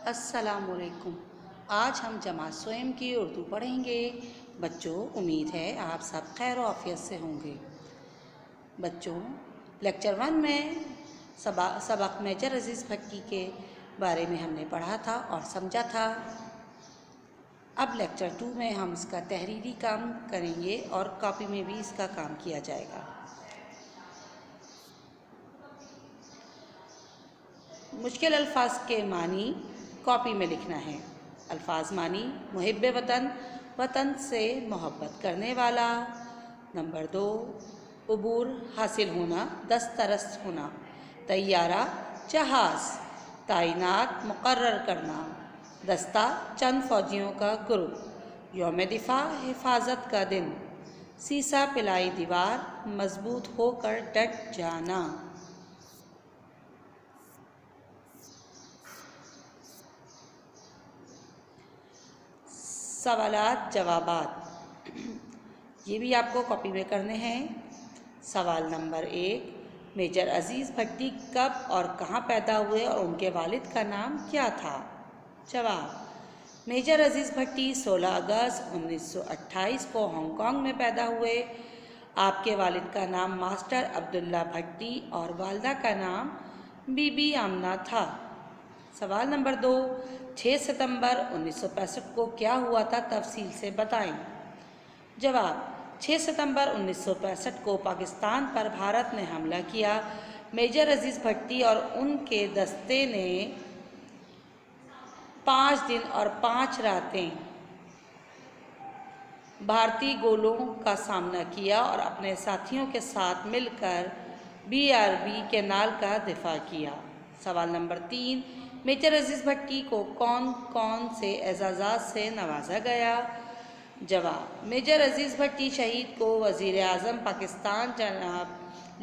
السلام علیکم۔ آج ہم جماعت سوئم کی اردو پڑھیں گے۔ بچوں، امید ہے آپ سب خیر و عافیت سے ہوں گے۔ بچوں، لیکچر 1 میں سبق میجر عزیز بھٹی کے بارے میں ہم نے پڑھا تھا اور سمجھا تھا۔ اب لیکچر 2 میں ہم اس کا تحریری کام کریں گے اور کاپی میں بھی اس کا کام کیا جائے گا۔ مشکل الفاظ کے معنی کاپی میں لکھنا ہے۔ الفاظ معنی: محب وطن، وطن سے محبت کرنے والا۔ نمبر 2، عبور، حاصل ہونا، دسترس ہونا۔ طیارہ، جہاز۔ تعینات، مقرر کرنا۔ دستہ، چند فوجیوں کا گروپ۔ یوم دفاع، حفاظت کا دن۔ سیسہ پلائی دیوار، مضبوط ہو کر ڈٹ جانا۔ سوالات جوابات یہ بھی آپ کو کاپی میں کرنے ہیں۔ سوال نمبر 1، میجر عزیز بھٹی کب اور کہاں پیدا ہوئے اور ان کے والد کا نام کیا تھا؟ جواب: میجر عزیز بھٹی 16 اگست 1928 کو ہانگ کانگ میں پیدا ہوئے۔ آپ کے والد کا نام ماسٹر عبداللہ بھٹی اور والدہ کا نام بی بی آمنہ تھا۔ سوال نمبر 2، 6 ستمبر 1965 کو کیا ہوا تھا؟ تفصیل سے بتائیں۔ جواب: 6 ستمبر 1965 کو پاکستان پر بھارت نے حملہ کیا۔ میجر عزیز بھٹی اور ان کے دستے نے 5 دن اور 5 راتیں بھارتی گولوں کا سامنا کیا اور اپنے ساتھیوں کے ساتھ مل کر BRB کینال کا دفاع کیا۔ سوال نمبر 3، میجر عزیز بھٹی کو کون کون سے اعزازات سے نوازا گیا؟ جواب: میجر عزیز بھٹی شہید کو وزیر اعظم پاکستان جناب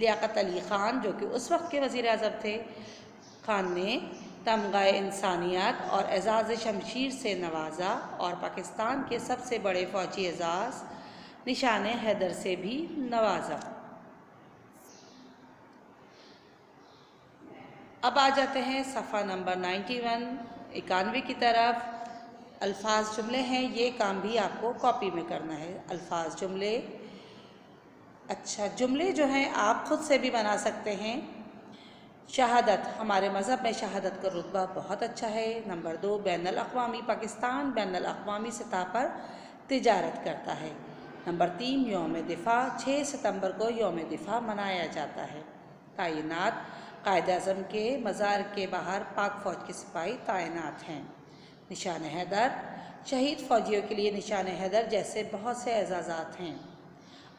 لیاقت علی خان، جو کہ اس وقت کے وزیر اعظم تھے، خان نے تمغہ انسانیت اور اعزاز شمشیر سے نوازا اور پاکستان کے سب سے بڑے فوجی اعزاز نشان حیدر سے بھی نوازا۔ اب آ جاتے ہیں صفحہ نمبر 91 کی طرف۔ الفاظ جملے ہیں، یہ کام بھی آپ کو کاپی میں کرنا ہے۔ الفاظ جملے، اچھا جملے جو ہیں آپ خود سے بھی بنا سکتے ہیں۔ شہادت، ہمارے مذہب میں شہادت کا رتبہ بہت اچھا ہے۔ نمبر 2، بین الاقوامی، پاکستان بین الاقوامی سطح پر تجارت کرتا ہے۔ نمبر 3، یوم دفاع، 6 ستمبر کو یوم دفاع منایا جاتا ہے۔ تعینات، قائد اعظم کے مزار کے باہر پاک فوج کے سپاہی تعینات ہیں۔ نشان حیدر، شہید فوجیوں کے لیے نشان حیدر جیسے بہت سے اعزازات ہیں۔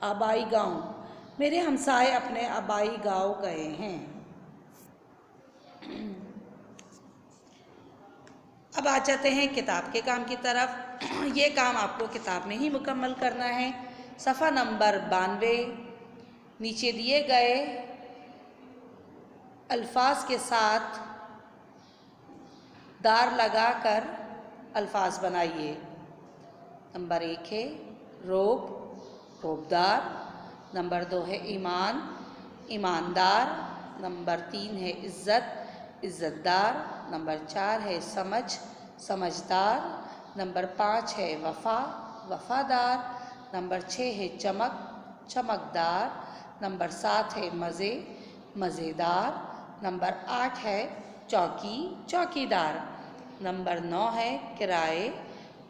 آبائی گاؤں، میرے ہمسائے اپنے آبائی گاؤں گئے ہیں۔ اب آ جاتے ہیں کتاب کے کام کی طرف۔ یہ کام آپ کو کتاب میں ہی مکمل کرنا ہے۔ صفحہ نمبر 92، نیچے دیے گئے الفاظ کے ساتھ دار لگا کر الفاظ بنائیے۔ نمبر 1 ہے روب، روبدار۔ نمبر 2 ہے ایمان، ایماندار۔ نمبر 3 ہے عزت، عزت دار۔ نمبر 4 ہے سمجھ، سمجھدار۔ نمبر 5 ہے وفا، وفادار۔ نمبر 6 ہے چمک، چمکدار۔ نمبر 7 ہے مزے، مزیدار۔ نمبر 8 ہے چوکی، چوکیدار۔ نمبر 9 ہے کرائے،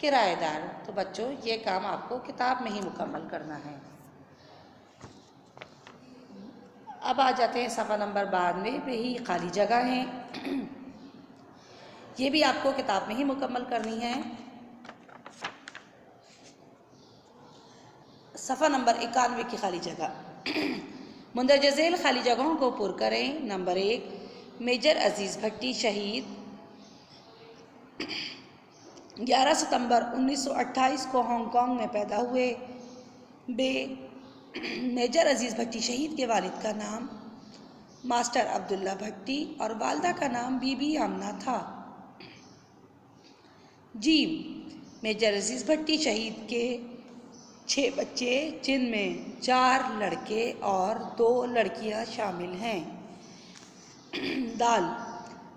کرایہ دار۔ تو بچوں، یہ کام آپ کو کتاب میں ہی مکمل کرنا ہے۔ اب آ جاتے ہیں صفحہ نمبر 92 پہ ہی خالی جگہ ہیں، یہ بھی آپ کو کتاب میں ہی مکمل کرنی ہے۔ صفحہ نمبر 91 کی خالی جگہ، مندرجہ ذیل خالی جگہوں کو پر کریں۔ نمبر 1، میجر عزیز بھٹی شہید 11 ستمبر 1928 کو ہانگ کانگ میں پیدا ہوئے۔ میجر عزیز بھٹی شہید کے والد کا نام ماسٹر عبداللہ بھٹی اور والدہ کا نام بی بی آمنہ تھا۔ میجر عزیز بھٹی شہید کے 6 بچے، جن میں 4 لڑکے اور 2 لڑکیاں شامل ہیں۔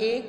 1